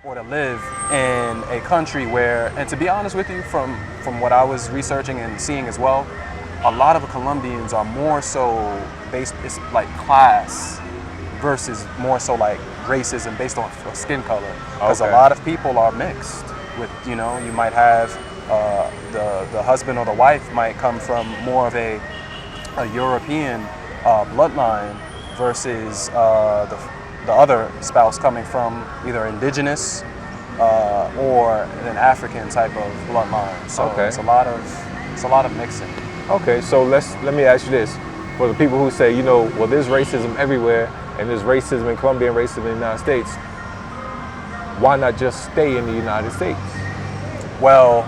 or to live in a country where, and to be honest with you, from what I was researching and seeing as well, a lot of Colombians are more so based, it's like class versus more so like racism based on skin color. Because a lot of people are mixed with, you know, you might have the husband or the wife might come from more of a European bloodline versus the other spouse coming from either indigenous or an African type of bloodline. So it's a lot of mixing. Okay, so let me ask you this. For the people who say, you know, well, there's racism everywhere and there's racism in Colombia and racism in the United States, why not just stay in the United States? Well,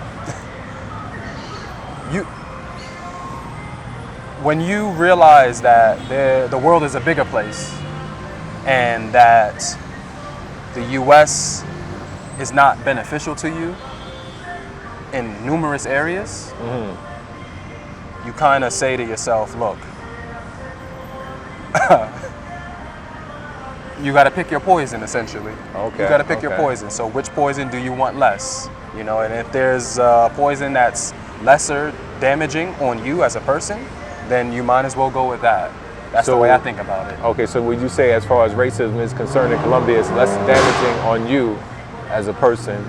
when you realize that the world is a bigger place and that the US is not beneficial to you in numerous areas, you kind of say to yourself, look, you got to pick your poison, essentially. Okay. You got to pick your poison. So which poison do you want less? You know, and if there's poison that's lesser damaging on you as a person, then you might as well go with that. That's the way I think about it. Okay, so would you say as far as racism is concerned in Colombia, it's less damaging on you as a person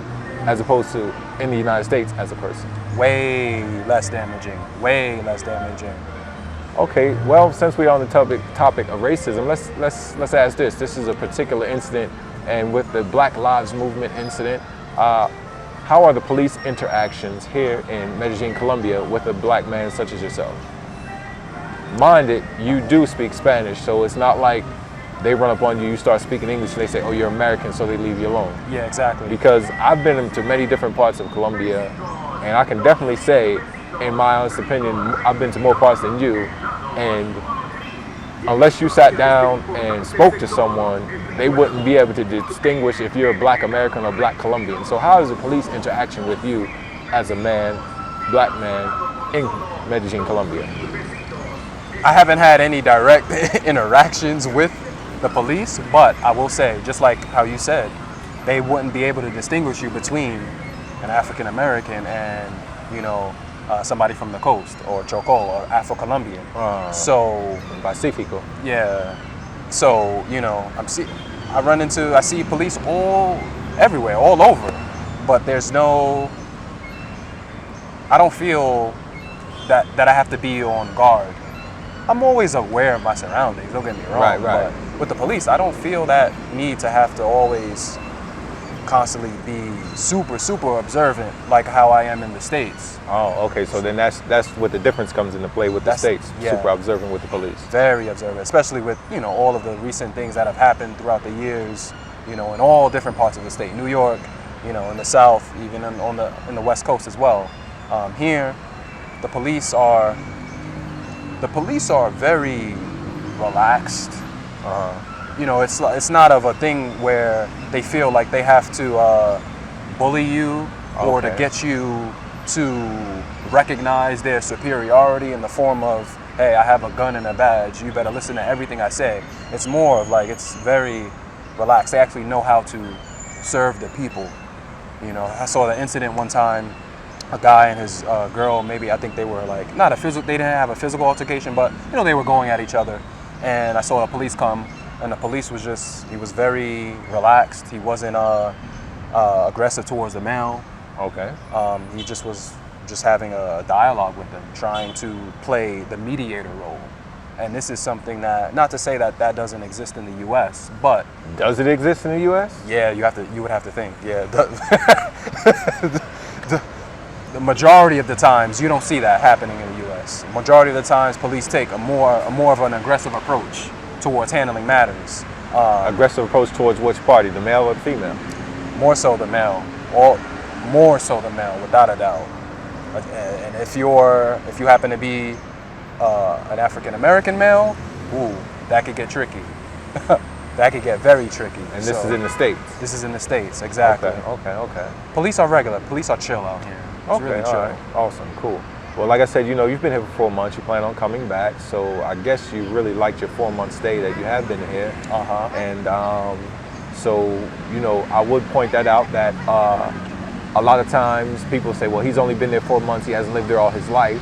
as opposed to in the United States as a person? Way less damaging, way less damaging. Okay, well, since we're on the topic of racism, let's ask this. This is a particular incident, and with the Black Lives Movement incident, how are the police interactions here in Medellin, Colombia with a black man such as yourself? Mind it, you do speak Spanish, so it's not like they run up on you, you start speaking English, and they say, oh, you're American, so they leave you alone. Yeah, exactly. Because I've been to many different parts of Colombia, and I can definitely say, in my honest opinion, I've been to more parts than you, and unless you sat down and spoke to someone, they wouldn't be able to distinguish if you're a black American or black Colombian. So how is the police interaction with you as a man, black man, in Medellin, Colombia? I haven't had any direct interactions with the police, but I will say, just like how you said, they wouldn't be able to distinguish you between an African American and, you know, somebody from the coast or Chocó or Afro-Colombian. So Pacifico. Yeah. So, you know, I see police everywhere, all over, but there's no, I don't feel that I have to be on guard. I'm always aware of my surroundings, don't get me wrong. Right. But with the police, I don't feel that need to have to always constantly be super observant like how I am in the States. Oh, okay. So then that's what the difference comes into play with the States. Yeah. Super observant with the police. Very observant, especially with, you know, all of the recent things that have happened throughout the years, you know, in all different parts of the state. New York, you know, in the South, even in the West Coast as well. Here, the police are very relaxed. You know, it's not of a thing where they feel like they have to bully you or to get you to recognize their superiority in the form of, hey, I have a gun and a badge, you better listen to everything I say. It's more of like, it's very relaxed. They actually know how to serve the people. You know, I saw the incident one time, a guy and his girl, maybe I think they were like, they didn't have a physical altercation, but, you know, they were going at each other. And I saw the police come, and the police he was very relaxed. He wasn't aggressive towards the male. Okay. He just was having a dialogue with them, trying to play the mediator role. And this is something that, not to say that doesn't exist in the U.S., but... Does it exist in the U.S.? Yeah, you would have to think, yeah. The majority of the times, you don't see that happening in the U.S. Majority of the times, police take a more of an aggressive approach towards handling matters. Aggressive approach towards which party, the male or the female? More so the male, more so the male, without a doubt. And if you happen to be an African American male, ooh, that could get tricky. That could get very tricky. And this is in the States? This is in the States, exactly. Okay. Police are regular. Police are chill out here. It's really chill. All right. Awesome, cool. Well, like I said, you know, you've been here for 4 months. You plan on coming back. So I guess you really liked your 4-month stay that you have been here. Uh-huh. And So, you know, I would point that out that a lot of times people say, well, he's only been there 4 months, he hasn't lived there all his life,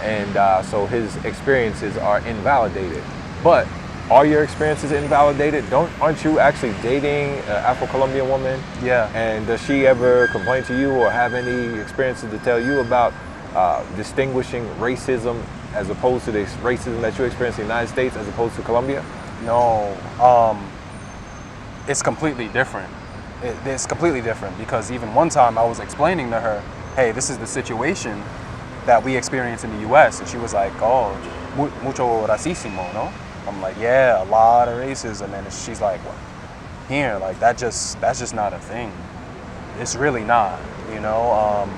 and so his experiences are invalidated. But are your experiences invalidated? Aren't you actually dating an Afro-Colombian woman? Yeah. And does she ever complain to you or have any experiences to tell you about distinguishing racism as opposed to the racism that you experience in the United States as opposed to Colombia? No, it's completely different. It's completely different because even one time I was explaining to her, hey, this is the situation that we experience in the U.S. And she was like, oh, mucho racismo, no? I'm like, yeah, a lot of racism. And she's like, well, here, like that's just not a thing. It's really not, you know,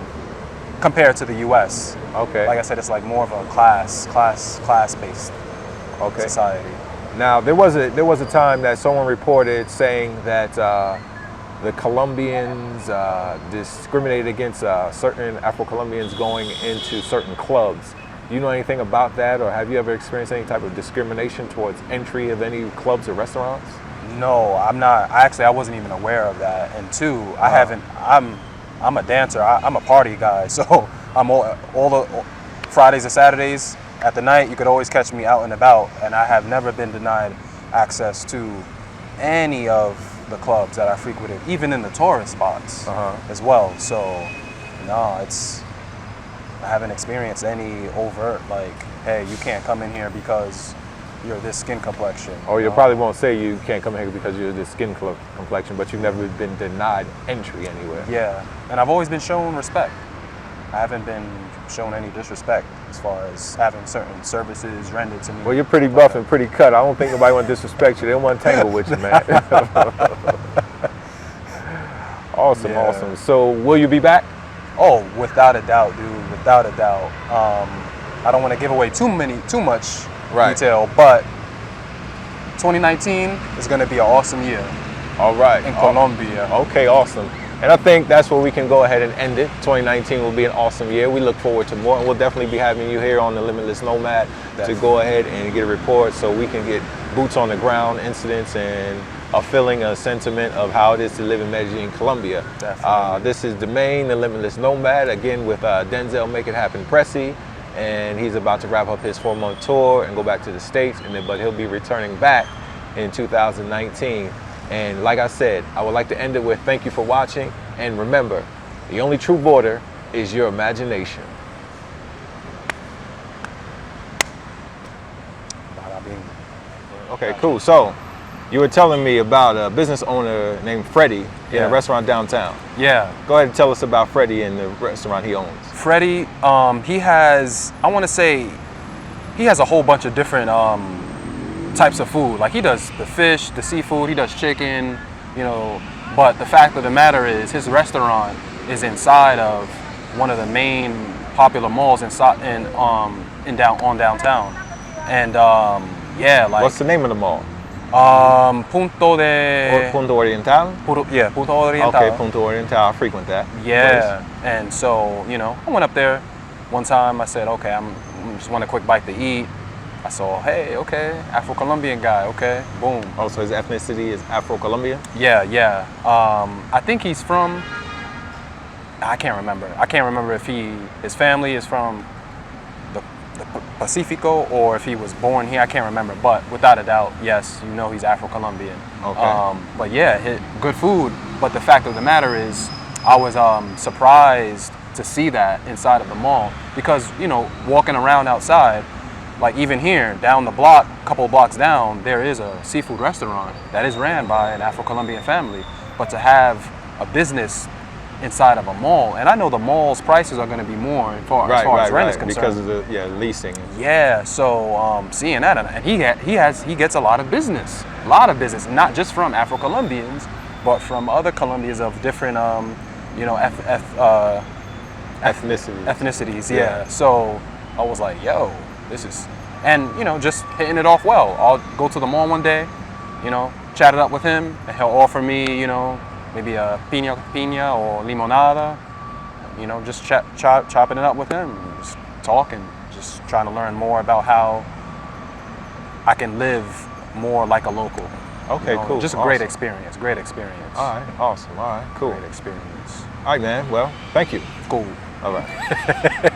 compared to the U.S. Okay. Like I said, it's like more of a class-based society. Now, there was a time that someone reported saying that the Colombians discriminated against certain Afro-Colombians going into certain clubs. Do you know anything about that, or have you ever experienced any type of discrimination towards entry of any clubs or restaurants? No, I'm not. I wasn't even aware of that. And two, I haven't. I'm a dancer. I'm a party guy. So I'm all the Fridays and Saturdays at the night. You could always catch me out and about. And I have never been denied access to any of the clubs that I frequented, even in the tourist spots as well. So no, I haven't experienced any overt like, hey, you can't come in here because you're this skin complexion. Or you probably won't say you can't come here because you're this skin complexion, but you've never been denied entry anywhere. Yeah, and I've always been shown respect. I haven't been shown any disrespect as far as having certain services rendered to me. Well, you're pretty buff and pretty cut. I don't think nobody want to disrespect you. They don't want to tangle with you, man. Awesome, Yeah. awesome. So will you be back? Oh, without a doubt, dude. Without a doubt. I don't want to give away too much detail, but 2019 is going to be an awesome year. All right. In Colombia. Okay, awesome. And I think that's where we can go ahead and end it. 2019 will be an awesome year. We look forward to more, and we'll definitely be having you here on the Limitless Nomad to go ahead and get a report so we can get boots on the ground incidents and a feeling, a sentiment of how it is to live in Medellin, Colombia. This is Domain, the Limitless Nomad, again with Denzel Make It Happen Pressy, and he's about to wrap up his 4-month tour and go back to the States, but he'll be returning back in 2019. And like I said, I would like to end it with thank you for watching, and remember, the only true border is your imagination. Okay, cool. So, you were telling me about a business owner named Freddie in a restaurant downtown. Yeah. Go ahead and tell us about Freddie and the restaurant he owns. Freddie, he has, I want to say, he has a whole bunch of different types of food. Like he does the fish, the seafood, he does chicken, you know, but the fact of the matter is his restaurant is inside of one of the main popular malls on downtown. And yeah, like what's the name of the mall? Punto Oriental? Punto Oriental. Okay, Punto Oriental, I frequent that. Yeah, and so, you know, I went up there one time. I said, okay, I just want a quick bite to eat. I saw, hey, okay, Afro-Colombian guy, okay, boom. Oh, so his ethnicity is Afro-Colombian? Yeah. I think he's from, I can't remember if his family is from the Pacifico or if he was born here. I can't remember, but without a doubt, yes, you know he's Afro-Colombian. Okay. But yeah, good food. But the fact of the matter is, I was surprised to see that inside of the mall because, you know, walking around outside, like even here, down the block, a couple of blocks down, there is a seafood restaurant that is ran by an Afro-Colombian family. But to have a business inside of a mall, and I know the mall's prices are going to be more as far as rent is concerned. Because of the leasing. Yeah, so seeing that, and he gets a lot of business, not just from Afro-Colombians, but from other Colombians of different, you know, ethnicities. Yeah. So I was like, yo. This is, and you know, just hitting it off well. I'll go to the mall one day, you know, chat it up with him, and he'll offer me, you know, maybe a piña or limonada, you know, just chopping it up with him, just talking, just trying to learn more about how I can live more like a local. Okay, cool. Just a great experience. Great experience. All right, awesome. All right, cool. Great experience. All right, man. Well, thank you. Cool. All right.